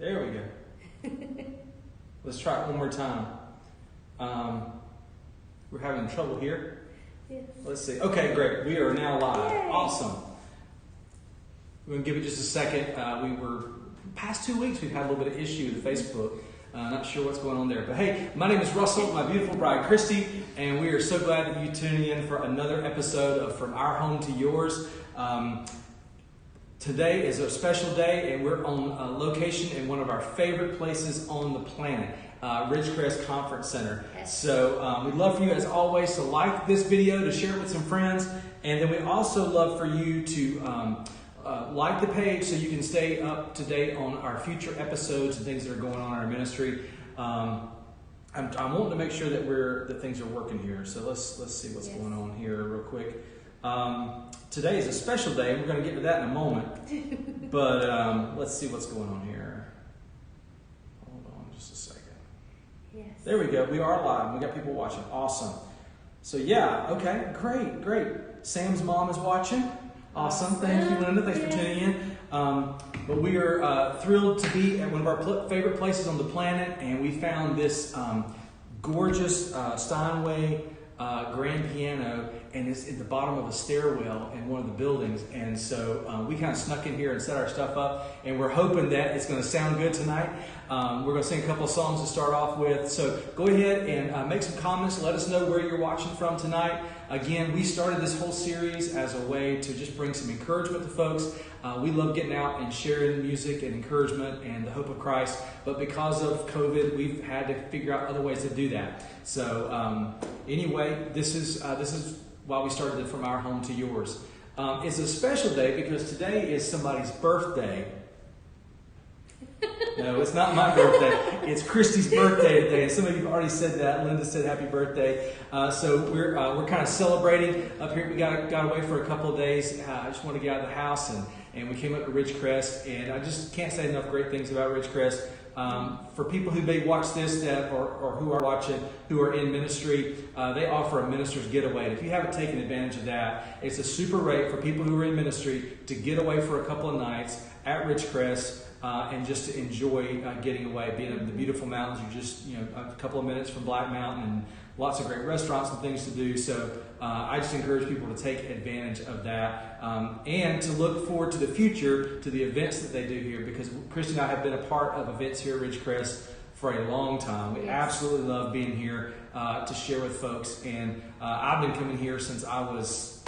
There we go. Let's try it one more time. We're having trouble here. Yes. Let's see. Okay, great. We are now live. Yay. Awesome. We're going to give it just a second. Past 2 weeks, we've had a little bit of issue with Facebook. Not sure what's going on there. But hey, my name is Russell, my beautiful bride Kristi, and we are so glad that you tuning in for another episode of From Our Home to Yours. Today is a special day, and we're on location in one of our favorite places on the planet, Ridgecrest Conference Center. Yes. So we'd love for you, as always, to like this video, to share it with some friends, and then we also love for you to like the page so you can stay up to date on our future episodes and things that are going on in our ministry. I'm wanting to make sure that things are working here. So let's see what's going on here real quick. Today is a special day. We're going to get to that in a moment. But let's see what's going on here. Hold on just a second. Yes. There we go. We are live. We got people watching. Awesome. So yeah, okay, great. Sam's mom is watching. Awesome. Thank you, Linda. Thanks for tuning in. But we are thrilled to be at one of our favorite places on the planet, and we found this gorgeous Steinway grand piano, and it's at the bottom of a stairwell in one of the buildings. And so we kind of snuck in here and set our stuff up, and we're hoping that it's going to sound good tonight. We're going to sing a couple of songs to start off with. So go ahead and make some comments. Let us know where you're watching from tonight. Again, we started this whole series as a way to just bring some encouragement to folks. We love getting out and sharing music and encouragement and the hope of Christ. But because of COVID, we've had to figure out other ways to do that. So anyway, this is why we started it From Our Home to Yours. It's a special day because today is somebody's birthday. No, it's not my birthday. It's Kristi's birthday today, and some of you have already said that. Linda said happy birthday. So we're kind of celebrating up here. We got away for a couple of days. I just wanted to get out of the house, and we came up to Ridgecrest, and I just can't say enough great things about Ridgecrest. For people who may watch this or who are watching, who are in ministry, they offer a minister's getaway. And if you haven't taken advantage of that, it's a super rate for people who are in ministry to get away for a couple of nights at Ridgecrest. And just to enjoy getting away, being in the beautiful mountains. You're just a couple of minutes from Black Mountain, and lots of great restaurants and things to do. So I just encourage people to take advantage of that and to look forward to the future, to the events that they do here, because Kristi and I have been a part of events here at Ridgecrest for a long time. We absolutely love being here to share with folks, and I've been coming here since I was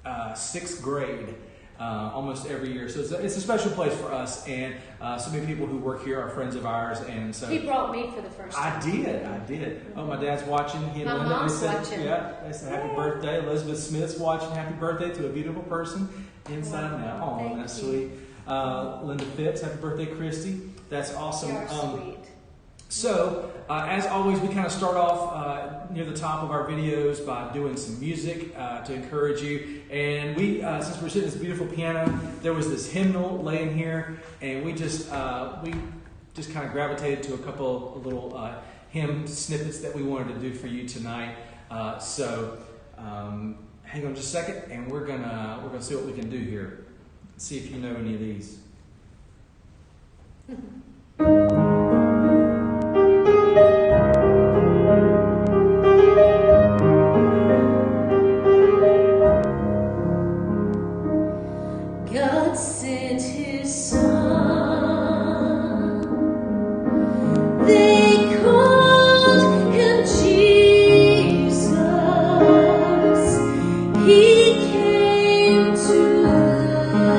6th grade. Almost every year. So it's a special place for us, and so many people who work here are friends of ours. And so He brought me for the first time. I did. Oh, my dad's watching. He and My Linda, mom's said, watching. Yeah, they said happy birthday. Elizabeth Smith's watching. Happy birthday to a beautiful person inside now. Oh, Thank that's you. sweet. Linda Phipps, happy birthday, Kristi. That's awesome. You're sweet. So, as always, we kind of start off near the top of our videos by doing some music to encourage you. And we, since we're sitting at this beautiful piano, there was this hymnal laying here, and we just kind of gravitated to a couple of little hymn snippets that we wanted to do for you tonight. So, hang on just a second, and we're gonna see what we can do here. See if you know any of these. God sent His Son. They called Him Jesus. He came to love.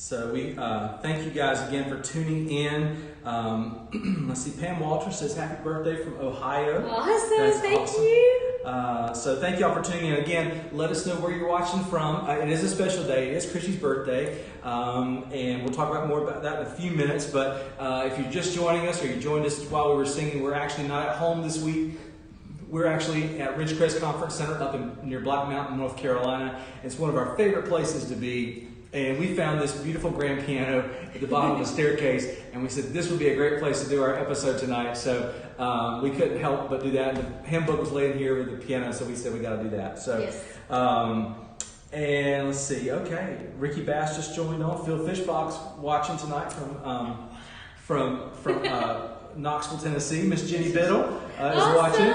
So we thank you guys again for tuning in. Let's see, Pam Walter says happy birthday from Ohio. Awesome, thank awesome. you. So thank y'all for tuning in. Again, let us know where you're watching from. It is a special day. It is Kristi's birthday. And we'll talk about more about that in a few minutes. But if you're just joining us or you joined us while we were singing, we're actually not at home this week. We're actually at Ridgecrest Conference Center up near Black Mountain, North Carolina. It's one of our favorite places to be. And we found this beautiful grand piano at the bottom of the staircase, and we said this would be a great place to do our episode tonight. So we couldn't help but do that. And the hymn book was laying here with the piano, so we said we got to do that. So, yes. And let's see. Okay, Ricky Bass just joined on. Phil Fishbox watching tonight from Knoxville, Tennessee. Miss Jenny Biddle is watching,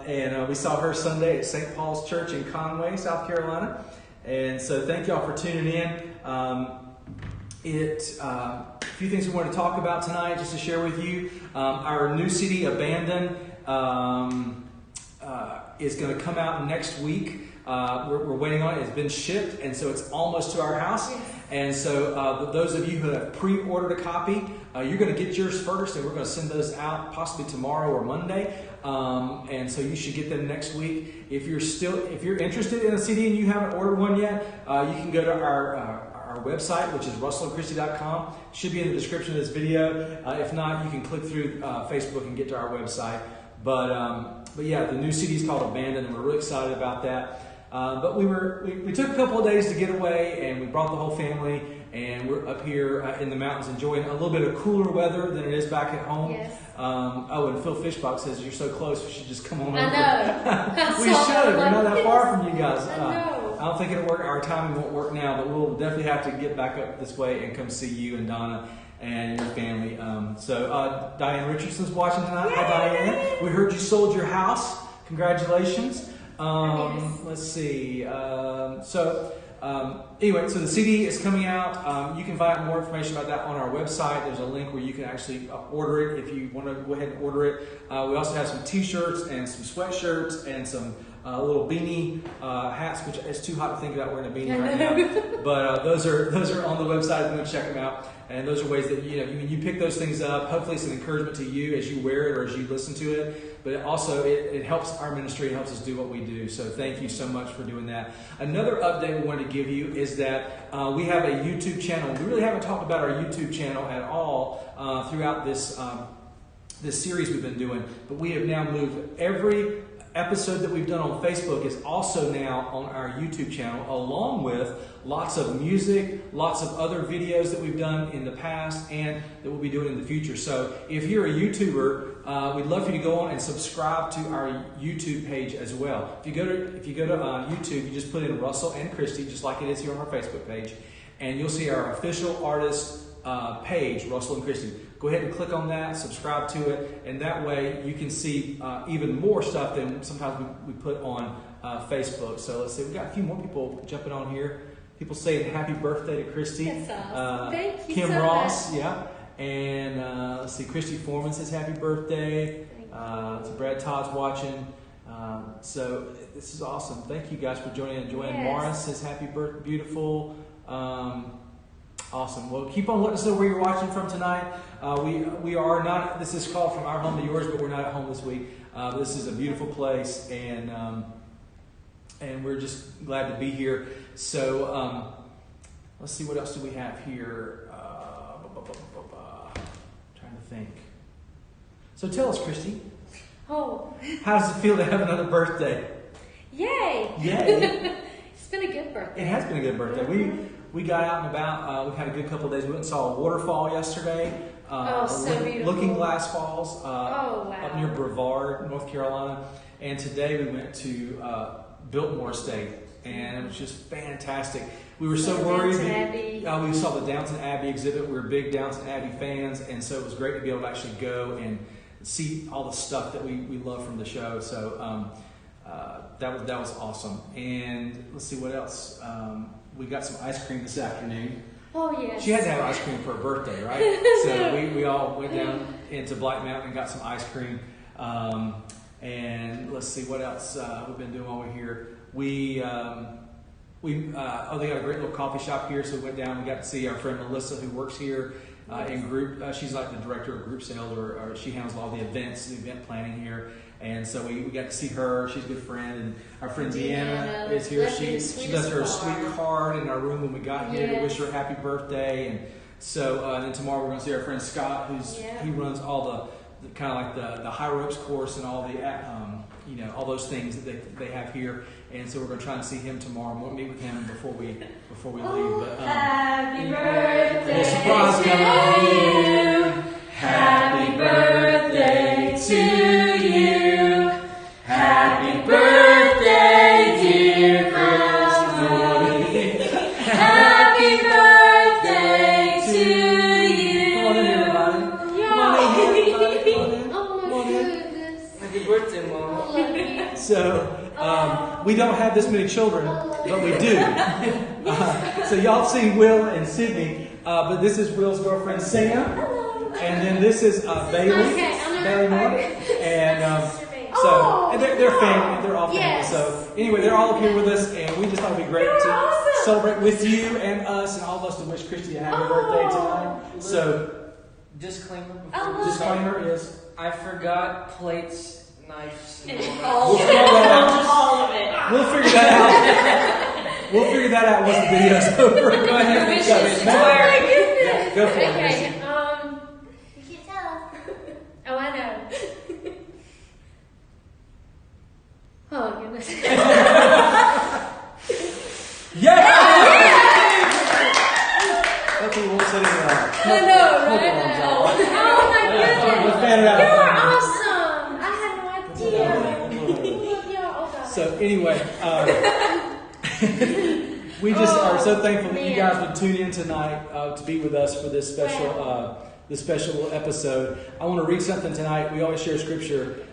and we saw her Sunday at St. Paul's Church in Conway, South Carolina. And so thank y'all for tuning in. A few things we want to talk about tonight, just to share with you. Our new CD, Abandon, is going to come out next week. We're waiting on it. It's been shipped, and so it's almost to our house. Yes. And so those of you who have pre-ordered a copy, you're going to get yours first, and we're going to send those out possibly tomorrow or Monday. And so you should get them next week. If you're interested in a CD and you haven't ordered one yet, you can go to our website, which is russellandchristi.com. Should be in the description of this video. If not, you can click through Facebook and get to our website. But yeah, the new CD is called Abandon, and we're really excited about that. But we took a couple of days to get away, and we brought the whole family, and we're up here in the mountains enjoying a little bit of cooler weather than it is back at home. Yes. And Phil Fishbox says, you're so close, we should just come on over. I know. We should. We're not that far from you guys. I know. I don't think it'll work. Our timing won't work now, but we'll definitely have to get back up this way and come see you and Donna and your family. So Diane Richardson's watching tonight. Yay, Hi, Diane. Diane. We heard you sold your house. Congratulations. Yes. Let's see. Anyway, so the CD is coming out. You can find more information about that on our website. There's a link where you can actually order it if you want to go ahead and order it. We also have some t-shirts and some sweatshirts and some little beanie hats, which it's too hot to think about wearing a beanie right now. But those are on the website. I'm going to check them out. And those are ways that you pick those things up. Hopefully it's an encouragement to you as you wear it or as you listen to it. But it helps our ministry. It helps us do what we do. So thank you so much for doing that. Another update we wanted to give you is that we have a YouTube channel. We really haven't talked about our YouTube channel at all throughout this series we've been doing. But we have now moved every episode that we've done on Facebook is also now on our YouTube channel, along with lots of music, lots of other videos that we've done in the past and that we'll be doing in the future. So if you're a YouTuber, we'd love for you to go on and subscribe to our YouTube page as well. If you go to YouTube, you just put in Russell and Kristi, just like it is here on our Facebook page, and you'll see our official artist page, Russell and Kristi. Go ahead and click on that, subscribe to it, and that way you can see even more stuff than sometimes we put on Facebook. So let's see, we got a few more people jumping on here. People saying happy birthday to Kristi. That's awesome. Thank you Kim so Ross, much. yeah. And let's see, Kristi Foreman says happy birthday. So Brad Todd's watching. So this is awesome. Thank you guys for joining. And Joanne Morris says happy birthday, beautiful. Awesome. Well, keep on letting us know where you're watching from tonight. We are not, this is called From Our Home to Yours, but we're not at home this week. This is a beautiful place, and we're just glad to be here. So let's see, what else do we have here? Trying to think. So tell us, Kristi. Oh. How does it feel to have another birthday? Yay! Yay! It's been a good birthday. It has been a good birthday. We got out and about. We had a good couple of days. We went and saw a waterfall yesterday. So beautiful. Looking Glass Falls wow. up near Brevard, North Carolina. And today we went to Biltmore State, and it was just fantastic. We were so worried. We saw the Downton Abbey exhibit. We were big Downton Abbey fans, and so it was great to be able to actually go and see all the stuff that we love from the show. So that was awesome. And let's see what else. We got some ice cream this afternoon. Oh, yes. She had to have ice cream for her birthday, right? So we all went down into Black Mountain and got some ice cream. And let's see what else we've been doing while we're here. they got a great little coffee shop here, so we went down. We got to see our friend Melissa, who works here in group. She's like the director of group sales, or she handles all the events, the event planning here. And so we got to see her. She's a good friend. And our friend Deanna is here. She left her a sweet card in our room when we got here to wish her a happy birthday. And so then tomorrow we're going to see our friend Scott, he runs all the kind of like the high ropes course and all the all those things that they have here. And so we're going to try and see him tomorrow. We'll meet with him before we leave. But happy birthday! Little surprise coming to you. Happy birthday to you. Happy birthday, dear Kristi. Happy birthday to you. Come on in, everybody. Yeah. Come on in, everybody. Come on in. Oh my goodness. Happy birthday, Mom. I love you. So we don't have this many children, but we do. So y'all see Will and Sydney, but this is Will's girlfriend Sam, Hello. and then this is Bailey, Bailey Moore, and so and they're family, they're all family. Yes. So anyway, they're all up here with us, and we just thought it'd be great You're to awesome. celebrate with you and us and all of us to wish Kristi a happy birthday tonight. So Disclaimer before Oh, we start. disclaimer is. I forgot plates, knives, and all, We'll figure that out. all of it. We'll figure that out. We'll figure that out once the video's over. Go ahead and Wishes. shut it. Oh my goodness. Yeah, go for it, Okay. Kristi. You can't tell. Oh, I know. Oh goodness. Yeah! That's what we won't say anymore. I know, right? Oh my goodness. Let's fan it out. You're awesome. I had no idea. I love y'all. Oh, God. So anyway, we just are so thankful that you man. guys would tune in tonight to be with us for this special episode. I want to read something tonight. We always share scripture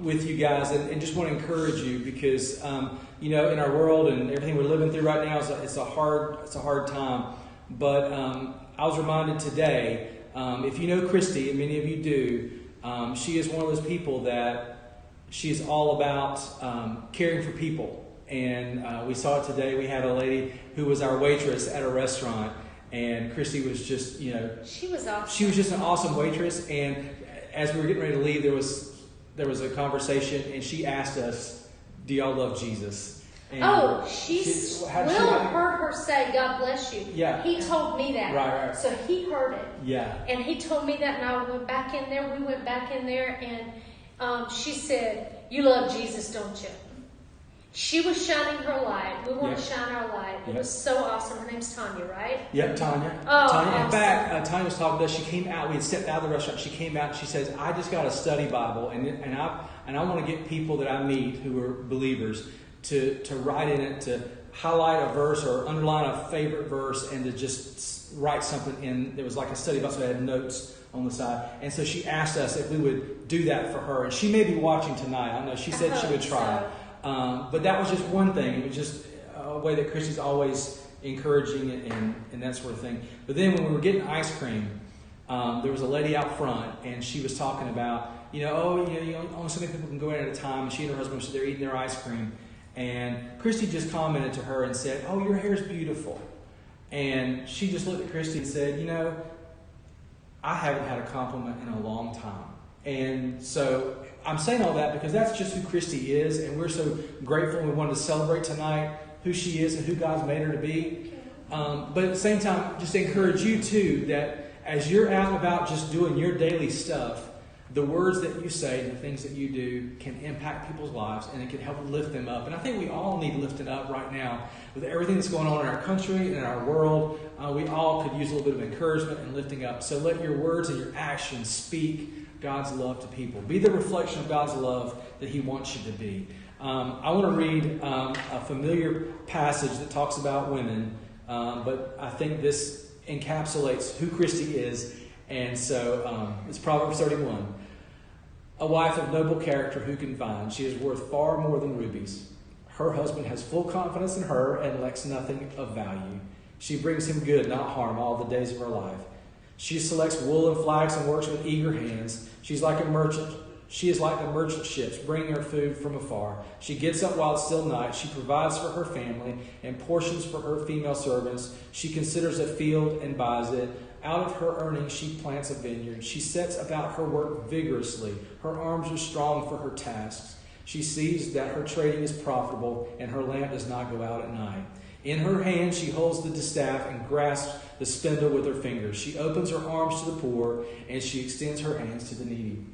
with you guys, and just want to encourage you because in our world and everything we're living through right now, it's a hard time. But I was reminded today, if you know Kristi, and many of you do, she is one of those people that she is all about caring for people. And we saw it today. We had a lady who was our waitress at a restaurant, and Kristi was just, She was awesome. she was just an awesome waitress. And as we were getting ready to leave, there was a conversation, and she asked us, "Do y'all love Jesus?" And Will how'd she- heard her say, "God bless you." Yeah. He told me that. Right. So he heard it. Yeah. And he told me that, and I went back in there. We went back in there, and she said, "You love Jesus, don't you?" She was shining her light. We want to shine our light. It was so awesome. Her name's Tanya, right? Yep, Tanya. Oh, Tanya. In awesome. fact, Tanya was talking to us. She came out. We had stepped out of the restaurant. She came out. And she says, "I just got a study Bible, and I want to get people that I meet who are believers to write in it, to highlight a verse or underline a favorite verse, and to just write something in." There was like a study Bible, so I had notes on the side. And so she asked us if we would do that for her. And she may be watching tonight. I don't know. She said she would try. But that was just one thing. It was just a way that Kristi's always encouraging and that sort of thing. But then when we were getting ice cream, there was a lady out front, and she was talking about, only so many people can go in at a time. And she and her husband were there eating their ice cream. And Kristi just commented to her and said, "Oh, your hair's beautiful." And she just looked at Kristi and said, "I haven't had a compliment in a long time." And so I'm saying all that because that's just who Kristi is, and we're so grateful, and we wanted to celebrate tonight who she is and who God's made her to be. But at the same time, just encourage you too that as you're out and about just doing your daily stuff, the words that you say, the things that you do can impact people's lives, and it can help lift them up. And I think we all need lifting up right now with everything that's going on in our country and in our world. We all could use a little bit of encouragement and lifting up. So let your words and your actions speak God's love to people. Be the reflection of God's love that He wants you to be. I want to read a familiar passage that talks about women, but I think this encapsulates who Kristi is. And so it's Proverbs 31. "A wife of noble character who can find? She is worth far more than rubies. Her husband has full confidence in her and lacks nothing of value. She brings him good, not harm, all the days of her life. She selects wool and flax and works with eager hands. She's like a merchant She is like the merchant ships, bringing her food from afar. She gets up while it's still night. She provides for her family and portions for her female servants. She considers a field and buys it. Out of her earnings she plants a vineyard. She sets about her work vigorously. Her arms are strong for her tasks. She sees that her trading is profitable, and her lamp does not go out at night. In her hand she holds the distaff and grasps the spindle with her fingers. She opens her arms to the poor, and she extends her hands to the needy.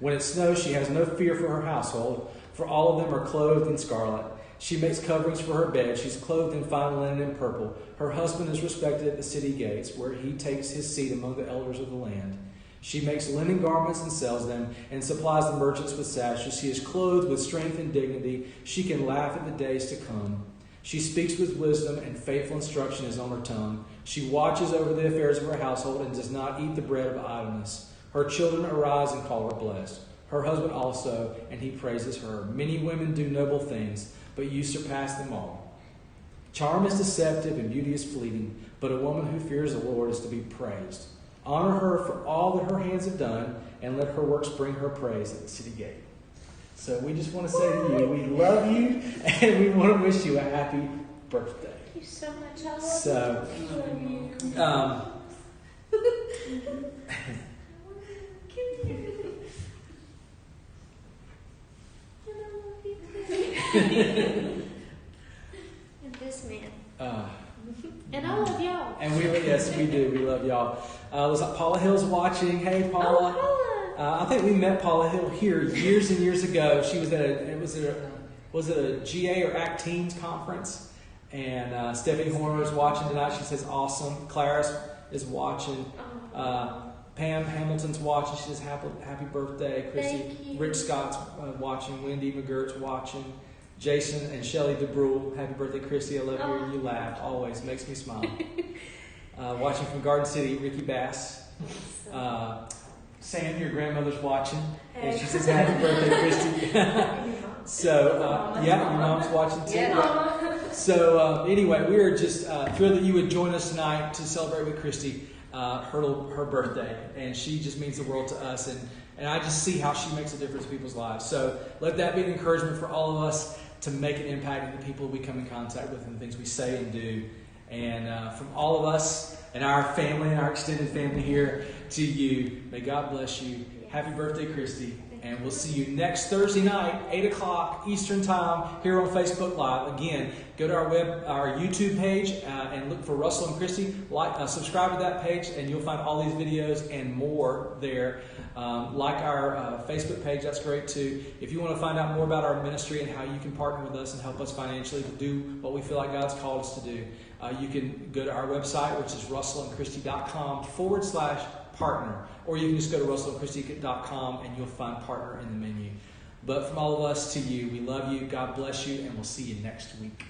When it snows, she has no fear for her household, for all of them are clothed in scarlet. She makes coverings for her bed. She's clothed in fine linen and purple. Her husband is respected at the city gates, where he takes his seat among the elders of the land. She makes linen garments and sells them, and supplies the merchants with sashes. She is clothed with strength and dignity. She can laugh at the days to come. She speaks with wisdom, and faithful instruction is on her tongue. She watches over the affairs of her household and does not eat the bread of idleness. Her children arise and call her blessed. Her husband also, and he praises her. Many women do noble things, but you surpass them all. Charm is deceptive and beauty is fleeting, but a woman who fears the Lord is to be praised. Honor her for all that her hands have done, and let her works bring her praise at the city gate. So we just want to say to you, we love you, and we want to wish you a happy birthday. Thank you so much. I love So, and this man. And I love y'all. And yes, we do. We love y'all. Looks like Paula Hill's watching. Hey, Paula. Oh, Paula. I think we met Paula Hill here years and years ago. She was at was it a GA or ACT Teens conference? And Stephanie Horner is watching tonight. She says awesome. Claris is watching. Pam Hamilton's watching. She says happy birthday. Kristi. Rich Scott's watching. Wendy McGirt's watching. Jason and Shelley DeBrule, happy birthday, Kristi. I love hearing you laugh. Always makes me smile. Watching from Garden City, Ricky Bass. Sam, your grandmother's watching. Hey. And she says happy birthday, Kristi. So, your mom's watching too. Yeah. So, anyway, we are just thrilled that you would join us tonight to celebrate with Kristi her birthday. And she just means the world to us. And I just see how she makes a difference in people's lives. So let that be an encouragement for all of us to make an impact in the people we come in contact with and the things we say and do. And from all of us and our family and our extended family here to you, may God bless you. Happy birthday, Kristi. And we'll see you next Thursday night, 8 o'clock Eastern Time, here on Facebook Live. Again, go to our YouTube page and look for Russell and Kristi. Subscribe to that page, and you'll find all these videos and more there. Like our Facebook page, that's great too. If you want to find out more about our ministry and how you can partner with us and help us financially to do what we feel like God's called us to do, you can go to our website, which is russellandchristi.com/partner. Or you can just go to russellandchristi.com and you'll find partner in the menu. But from all of us to you, we love you, God bless you, and we'll see you next week.